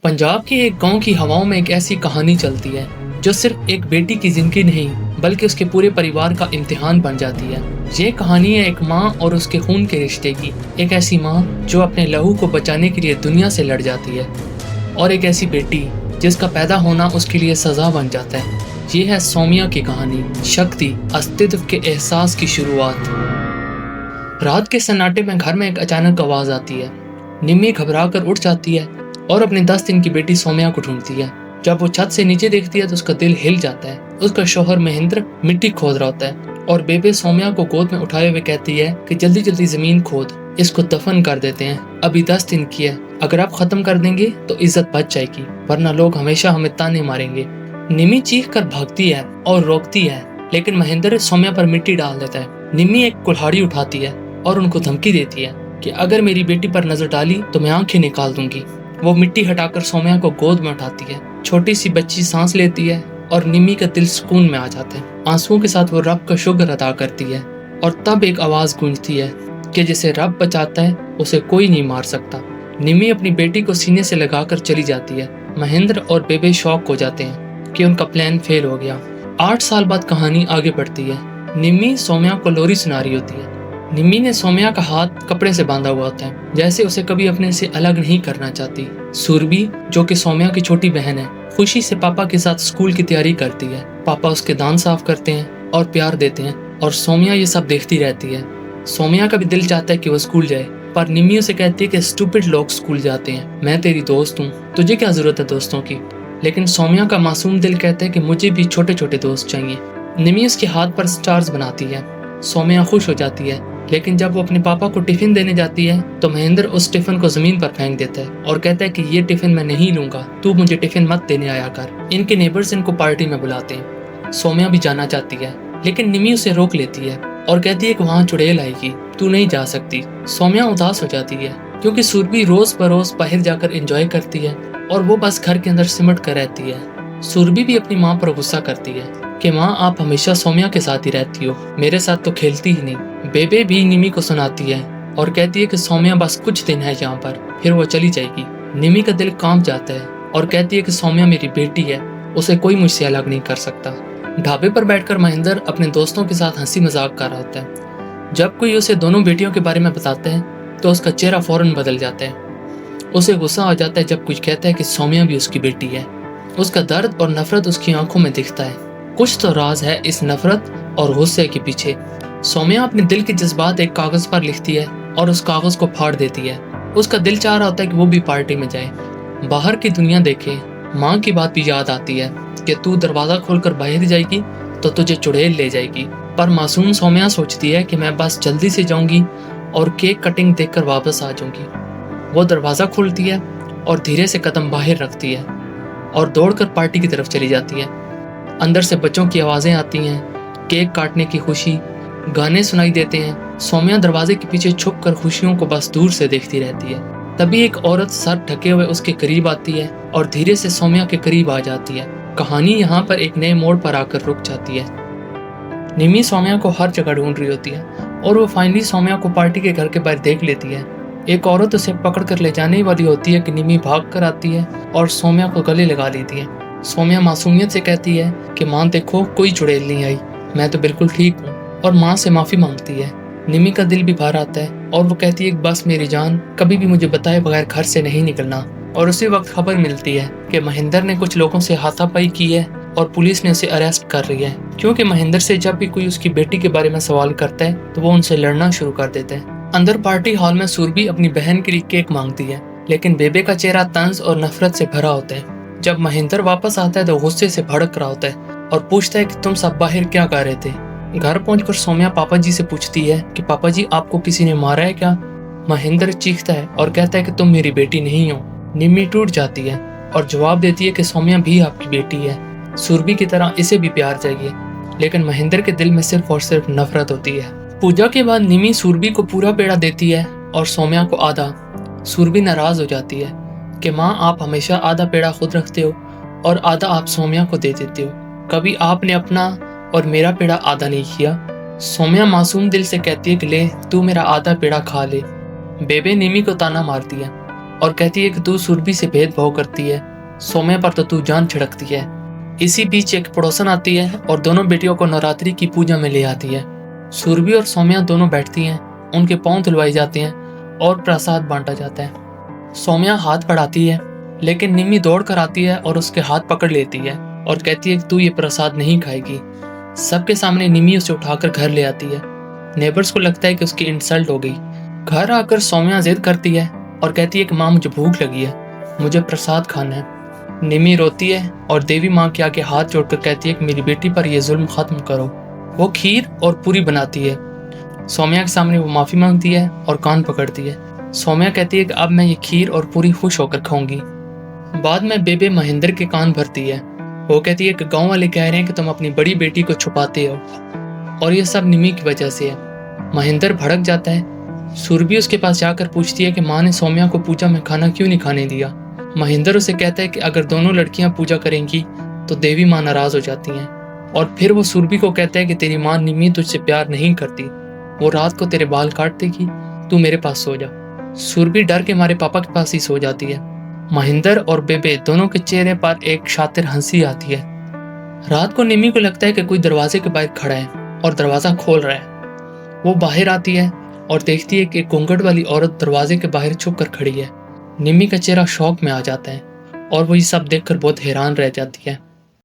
पंजाब के एक गांव की हवाओं में एक ऐसी कहानी चलती है जो सिर्फ एक बेटी की जिंदगी नहीं बल्कि उसके पूरे परिवार का इम्तिहान बन जाती है। ये कहानी है एक माँ और उसके खून के रिश्ते की। एक ऐसी माँ जो अपने लहू को बचाने के लिए दुनिया से लड़ जाती है और एक ऐसी बेटी जिसका पैदा होना उसके लिए सजा बन जाता है। ये है सौम्या की कहानी, शक्ति, अस्तित्व के एहसास की शुरुआत। रात के सन्नाटे में घर में एक अचानक आवाज आती है। निम्मी घबरा कर उठ जाती है और अपने 10 दिन की बेटी सौम्या को ढूंढती है। जब वो छत से नीचे देखती है तो उसका दिल हिल जाता है। उसका शौहर महेंद्र मिट्टी खोद रहा होता है और बेबे सौम्या को गोद में उठाए हुए कहती है कि जल्दी जल्दी जमीन खोद, इसको दफन कर देते हैं, अभी 10 दिन की है, अगर आप खत्म कर देंगे तो इज्जत बच जाएगी, वरना लोग हमेशा हमें ताने मारेंगे। निम्मी चीख कर भागती है और रोकती है, लेकिन महेंद्र सौम्या पर मिट्टी डाल देता है। निम्मी एक कुल्हाड़ी उठाती है और उनको धमकी देती है कि अगर मेरी बेटी पर नजर डाली तो मैं आंखें निकाल दूंगी। वो मिट्टी हटाकर सौम्या को गोद में उठाती है। छोटी सी बच्ची सांस लेती है और निम्मी का दिल सुकून में आ जाता है। आंसुओं के साथ वो रब का शुक्र अदा करती है और तब एक आवाज गूंजती है कि जिसे रब बचाता है उसे कोई नहीं मार सकता। निम्मी अपनी बेटी को सीने से लगाकर चली जाती है। महेंद्र और बेबे शॉक हो जाते हैं कि उनका प्लान फेल हो गया। 8 साल बाद कहानी आगे बढ़ती है। निम्मी सौम्या को लोरी सुना रही होती है। निम्मी ने सौम्या का हाथ कपड़े से बांधा हुआ होता है, जैसे उसे कभी अपने से अलग नहीं करना चाहती। सुरभि, जो कि सौम्या की छोटी बहन है, खुशी से पापा के साथ स्कूल की तैयारी करती है। पापा उसके दांत साफ करते हैं और प्यार देते हैं और सौम्या ये सब देखती रहती है। सौम्या का भी दिल चाहता है कि वो स्कूल जाए, पर निम्मी उसे कहती है कि स्टूपिड लोग स्कूल जाते हैं, मैं तेरी दोस्त हूँ, तुझे क्या जरूरत है दोस्तों की। लेकिन सौम्या का मासूम दिल कहता है कि मुझे भी छोटे छोटे दोस्त चाहिए। निम्मी उसके हाथ पर स्टार्स बनाती है। सौम्या खुश हो जाती है, लेकिन जब वो अपने पापा को टिफिन देने जाती है तो महेंद्र उस टिफिन को जमीन पर फेंक देता है और कहता है कि ये टिफिन मैं नहीं लूंगा, तू मुझे टिफिन मत देने आया कर। इनके नेबर्स इनको पार्टी में बुलाते हैं। सौम्या भी जाना चाहती है, लेकिन निम्मी उसे रोक लेती है और कहती है कि वहाँ चुड़ैल आएगी, तू नहीं जा सकती। सौम्या उदास हो जाती है क्योंकि सुरभि रोज बरोज बाहर जाकर एंजॉय करती है और वो बस घर के अंदर सिमट कर रहती है। सुरभि भी अपनी माँ पर गुस्सा करती है कि माँ आप हमेशा सौम्या के साथ ही रहती हो, मेरे साथ तो खेलती ही नहीं। बेबे भी निम्मी को सुनाती है और कहती है कि सौम्या बस कुछ दिन है यहाँ पर, फिर वो चली जाएगी। निम्मी का दिल कांप जाता है और कहती है कि सौम्या मेरी बेटी है, उसे कोई मुझसे अलग नहीं कर सकता। ढाबे पर बैठकर महेंद्र अपने दोस्तों के साथ हंसी मजाक कर रहा होता है। जब कोई उसे दोनों बेटियों के बारे में बताता है तो उसका चेहरा फौरन बदल जाता है। उसे गुस्सा आ जाता है जब कुछ कहता है कि सौम्या भी उसकी बेटी है। उसका दर्द और नफरत उसकी आंखों में दिखता है। कुछ तो राज है इस नफरत और गुस्से के पीछे। सौम्या अपने दिल के जज्बात एक कागज पर लिखती है और उस कागज को फाड़ देती है। उसका दिल चाह रहा होता है कि वो भी पार्टी में जाए, बाहर की दुनिया देखे। माँ की बात भी याद आती है कि तू दरवाजा खोलकर बाहर जाएगी तो तुझे चुड़ैल ले जाएगी। पर मासूम सौम्या सोचती है कि मैं बस जल्दी से जाऊंगी और केक कटिंग देखकर वापस आ जाऊंगी। वो दरवाजा खोलती है और धीरे से कदम बाहर रखती है और दौड़कर पार्टी की तरफ चली जाती है। अंदर से बच्चों की आवाजें आती हैं, केक काटने की खुशी, गाने सुनाई देते हैं। सौम्या दरवाजे के पीछे छुपकर खुशियों को बस दूर से देखती रहती है। तभी एक औरत सर ढके हुए उसके करीब आती है और धीरे से सौम्या के करीब आ जाती है। कहानी यहाँ पर एक नए मोड़ पर आकर रुक जाती है। निम्मी सौम्या को हर जगह ढूंढ रही होती है और वो फाइनली सौम्या को पार्टी के घर के बाहर देख लेती है। एक औरत उसे पकड़ कर ले जाने वाली होती है कि निम्मी भाग कर आती है और सौम्या को गले लगा लेती है। सौम्या मासूमियत से कहती है कि माँ देखो, कोई चुड़ैल नहीं आई, मैं तो बिल्कुल ठीक हूँ, और माँ से माफी मांगती है। निम्मी का दिल भी भर आता है और वो कहती है बस मेरी जान, कभी भी मुझे बताए बगैर घर से नहीं निकलना। और उसी वक्त खबर मिलती है कि महेंद्र ने कुछ लोगों से हाथापाई की है और पुलिस ने उसे अरेस्ट कर रही है, क्योंकि महेंद्र से जब भी कोई उसकी बेटी के बारे में सवाल करता है तो वो उनसे लड़ना शुरू कर देता है। अंदर पार्टी हॉल में सुरभि अपनी बहन के लिए केक मांगती है, लेकिन बेबे का चेहरा तंज और नफरत से भरा होता है। जब महेंद्र वापस आता है तो गुस्से से भड़क रहा होता है और पूछता है कि तुम सब बाहर क्या कर रहे थे। घर पहुंचकर सौम्या पापा जी से पूछती है कि पापा जी आपको किसी ने मारा है क्या। महेंद्र चीखता है और कहता है कि तुम मेरी बेटी नहीं हो। निम्मी टूट जाती है और जवाब देती है कि सौम्या भी आपकी बेटी है, सुरभि की तरह इसे भी प्यार चाहिए। लेकिन महेंद्र के दिल में सिर्फ और सिर्फ नफरत होती है। पूजा के बाद निम्मी सुरभि को पूरा पेड़ा देती है और सौम्या को आधा। सुरभि नाराज हो जाती है कि माँ आप हमेशा आधा पेड़ा खुद रखते हो और आधा आप सौम्या को दे देते हो, कभी आपने अपना और मेरा पेड़ा आधा नहीं किया। सौम्या मासूम दिल से कहती है कि ले तू मेरा आधा पेड़ा खा ले। बेबे निम्मी को ताना मारती है और कहती है कि तू सुरभि से भेदभाव करती है, सौम्या पर तो तू जान छिड़कती है। इसी बीच एक पड़ोसन आती है और दोनों बेटियों को नवरात्रि की पूजा में ले आती है। सुरभि और सौम्या दोनों बैठती हैं, उनके पांव धुलवाए जाते हैं और प्रसाद बांटा जाता है। सौम्या हाथ बढ़ाती है, लेकिन निम्मी दौड़ कर आती है और उसके हाथ पकड़ लेती है और कहती है कि तू ये प्रसाद नहीं खाएगी। सबके सामने निम्मी उसे उठाकर घर ले आती है। नेबर्स को लगता है कि उसकी इंसल्ट हो गई। घर आकर सौम्या जिद करती है और कहती है कि माँ मुझे भूख लगी है, मुझे प्रसाद खाना है। निम्मी रोती है और देवी माँ के आगे हाथ जोड़कर कहती है कि मेरी बेटी पर यह जुल्म खत्म करो। वो खीर और पूरी बनाती है। सौम्या के सामने वो माफी मांगती है और कान पकड़ती है। सौम्या कहती है कि अब मैं ये खीर और पूरी खुश होकर खाऊंगी। बाद में बेबे महेंद्र के कान भरती है। वो कहती है कि गांव वाले कह रहे हैं कि तुम अपनी बड़ी बेटी को छुपाते हो और ये सब निम्मी की वजह से है। महेंद्र भड़क जाता है। सुरभि उसके पास जाकर पूछती है कि माँ ने सौम्या को पूजा में खाना क्यों नहीं खाने दिया। महेंद्र उसे कहता है कि अगर दोनों लड़कियां पूजा करेंगी तो देवी माँ नाराज हो जाती हैं। और फिर वो सुरभि को कहता है कि तेरी माँ निम्मी तुझसे प्यार नहीं करती, वो रात को तेरे बाल काट देगी, तू मेरे पास सो जा। सुरभि डर के मारे पापा के पास ही सो जाती है। महेंद्र और बेबे दोनों के चेहरे पर एक शातिर हंसी आती है। रात को निम्मी को लगता है कि कोई दरवाजे के बाहर खड़ा है और दरवाजा खोल रहा है। वो बाहर आती है और देखती है कि एक घूंघट वाली औरत दरवाजे के बाहर छुप कर खड़ी है। निम्मी का चेहरा शौक में आ जाता है और वो ये सब देखकर बहुत हैरान रह जाती है।